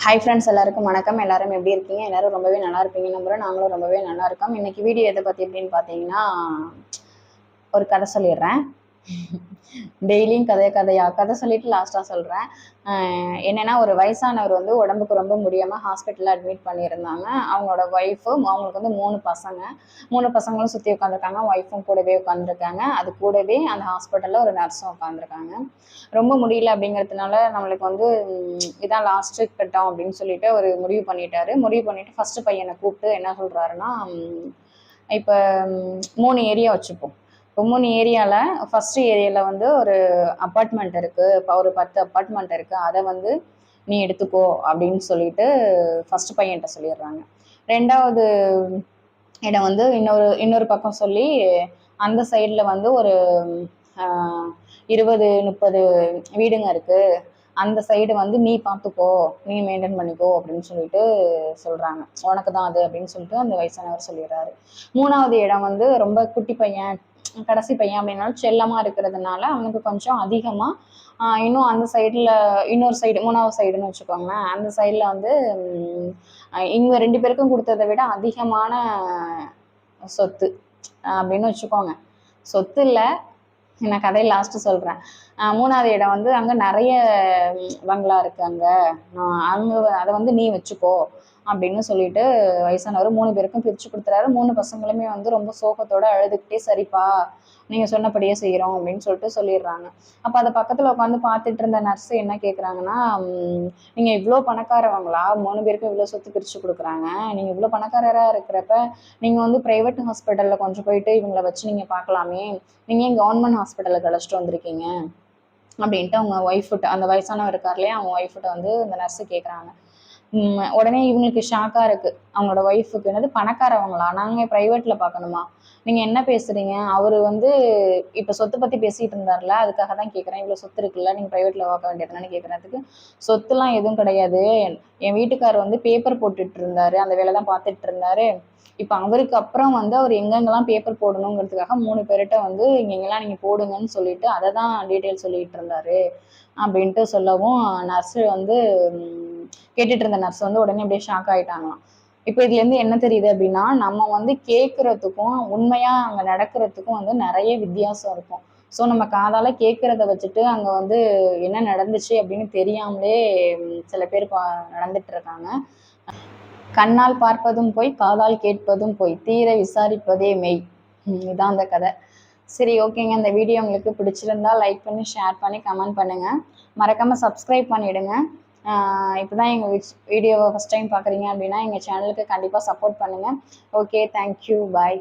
Hi friends, எல்லாருக்கும் வணக்கம். எல்லாரும் எப்படி இருக்கீங்க? எல்லாரும் ரொம்பவே நல்லா இருப்பீங்க நம்புறேன். நாங்களும் ரொம்பவே நல்லா இருக்கோம். இன்னைக்கு வீடியோ எதை பற்றி அப்படின்னு பார்த்தீங்கன்னா, ஒரு கதை சொல்லிடுறேன். டெய்லியும் கதை சொல்லிட்டு லாஸ்ட்டாக சொல்கிறேன். என்னென்னா, ஒரு வயசானவர் வந்து உடம்புக்கு ரொம்ப முடியாமல் ஹாஸ்பிட்டலில் அட்மிட் பண்ணியிருந்தாங்க. அவங்களோட ஒய்ஃபும், அவங்களுக்கு வந்து 3 பசங்க. 3 பசங்களும் சுற்றி உட்காந்துருக்காங்க. ஒய்ஃபும் கூடவே உட்காந்துருக்காங்க. அது கூடவே அந்த ஹாஸ்பிட்டலில் ஒரு நர்ஸும் உட்காந்துருக்காங்க. ரொம்ப முடியல அப்படிங்கிறதுனால நம்மளுக்கு வந்து இதான் லாஸ்ட்டு கட்டம் அப்படின்னு சொல்லிட்டு ஒரு முடிவு பண்ணிட்டு ஃபஸ்ட்டு பையனை கூப்பிட்டு என்ன சொல்கிறாருன்னா, இப்போ 3 ஏரியா வச்சுப்போம். இப்போ 3 ஏரியாவில் ஃபஸ்ட்டு ஏரியாவில் வந்து ஒரு அப்பார்ட்மெண்ட் இருக்குது. இப்போ ஒரு 10 அப்பார்ட்மெண்ட் இருக்குது. அதை வந்து நீ எடுத்துக்கோ அப்படின்னு சொல்லிட்டு ஃபஸ்ட்டு பையன்கிட்ட சொல்லிடுறாங்க. 2வது இடம் வந்து இன்னொரு பக்கம் சொல்லி அந்த சைடில் வந்து ஒரு 20-30 வீடுங்க இருக்குது. அந்த சைடு வந்து நீ பார்த்துக்கோ, நீ மெயின்டைன் பண்ணிக்கோ அப்படின்னு சொல்லிட்டு சொல்கிறாங்க. உனக்கு தான் அது அப்படின்னு சொல்லிட்டு அந்த வயசானவர் சொல்லிடுறாரு. 3வது இடம் வந்து ரொம்ப குட்டி பையன், கடைசி பையன் அப்படின்னாலும் செல்லமாக இருக்கிறதுனால அவனுக்கு கொஞ்சம் அதிகமாக இன்னும் அந்த சைடில் இன்னொரு சைடு 3வது சைடுன்னு வச்சுக்கோங்களேன். அந்த சைடில் வந்து இவங்க 2 பேருக்கும் கொடுத்ததை விட அதிகமான சொத்து அப்படின்னு வச்சுக்கோங்க. சொத்து இல்லை, நான் கதையை லாஸ்ட்டு சொல்கிறேன். 3வது இடம் வந்து அங்கே நிறைய பங்களா இருக்குது. அங்கே அதை வந்து நீ வச்சுக்கோ அப்படின்னு சொல்லிட்டு வயசானவர் 3 பேருக்கும் பிரித்து கொடுத்துறாரு. 3 பசங்களுமே வந்து ரொம்ப சோகத்தோடு அழுதுகிட்டே சரிப்பா நீங்கள் சொன்னபடியே செய்கிறோம் அப்படின்னு சொல்லிட்டு சொல்லிடுறாங்க. அப்போ அதை பக்கத்தில் உட்காந்து பார்த்துட்டு இருந்த நர்ஸு என்ன கேட்குறாங்கன்னா, நீங்கள் இவ்வளோ பணக்காரவங்களா? 3 பேருக்கும் இவ்வளோ சொத்து பிரித்து கொடுக்குறாங்க. நீங்கள் இவ்வளோ பணக்காரராக இருக்கிறப்ப நீங்கள் வந்து ப்ரைவேட் ஹாஸ்பிட்டலில் கொஞ்சம் போயிட்டு இவங்களை வச்சு நீங்கள் பார்க்கலாமே, நீங்கள் ஏன் கவர்மெண்ட் ஹாஸ்பிட்டலுக்கு அழைச்சிட்டு வந்திருக்கீங்க அப்படின்ட்டு அவங்க ஒய்ஃப்கிட்ட, அந்த வயசானவர் இருக்கார் இல்லையா, அவங்க ஒய்ஃப்கிட்ட வந்து இந்த நர்ஸு கேட்குறாங்க. உடனே இவங்களுக்கு ஷாக்காக இருக்குது. அவங்களோட ஒய்ஃபுக்கு, என்னது பணக்காரவங்களா? நாங்கள் ப்ரைவேட்டில் பார்க்கணுமா? நீங்கள் என்ன பேசுகிறீங்க? அவர் வந்து இப்போ சொத்து பற்றி பேசிகிட்டு இருந்தார்ல, அதுக்காக தான் கேட்குறேன். இவ்வளோ சொத்து இருக்குல்ல, நீங்கள் ப்ரைவேட்டில் பார்க்க வேண்டியதுன்னு கேட்குறதுக்கு, சொத்துலாம் எதுவும் கிடையாது. என் வீட்டுக்கார் வந்து பேப்பர் போட்டுட்டு இருந்தார், அந்த வேலை தான் பார்த்துட்டு இருந்தார். இப்போ அவருக்கு அப்புறம் வந்து அவர் எங்கெங்கெல்லாம் பேப்பர் போடணுங்கிறதுக்காக 3 பேர்கிட்ட வந்து இங்கெங்கெல்லாம் நீங்கள் போடுங்கன்னு சொல்லிட்டு அதை தான் டீட்டெயில் சொல்லிட்டு இருந்தாரு அப்படின்ட்டு சொல்லவும், நர்ஸு வந்து கேட்டுட்டு இருந்த நர்ஸ் வந்து உடனே அப்படியே ஷாக் ஆகிட்டாங்களாம். இப்போ இதுலேருந்து என்ன தெரியுது அப்படின்னா, நம்ம வந்து கேட்குறதுக்கும் உண்மையாக அங்கே நடக்கிறதுக்கும் வந்து நிறைய வித்தியாசம் இருக்கும். ஸோ நம்ம காதால் கேட்குறத வச்சுட்டு அங்கே வந்து என்ன நடந்துச்சு அப்படின்னு தெரியாமலே சில பேர் நடந்துட்டு இருக்காங்க. கண்ணால் பார்ப்பதும் போய், காதால் கேட்பதும் போய், தீர விசாரிப்பதே மெய். இதுதான் அந்த கதை. சரி, ஓகேங்க. இந்த வீடியோ உங்களுக்கு பிடிச்சிருந்தா லைக் பண்ணி, ஷேர் பண்ணி, கமெண்ட் பண்ணுங்கள். மறக்காமல் சப்ஸ்கிரைப் பண்ணிவிடுங்க. இப்போ தான் எங்கள் வீடியோவை ஃபஸ்ட் டைம் பார்க்குறீங்க அப்படின்னா எங்கள் சேனலுக்கு கண்டிப்பாக சப்போர்ட் பண்ணுங்கள். ஓகே, தேங்க்யூ, பாய்.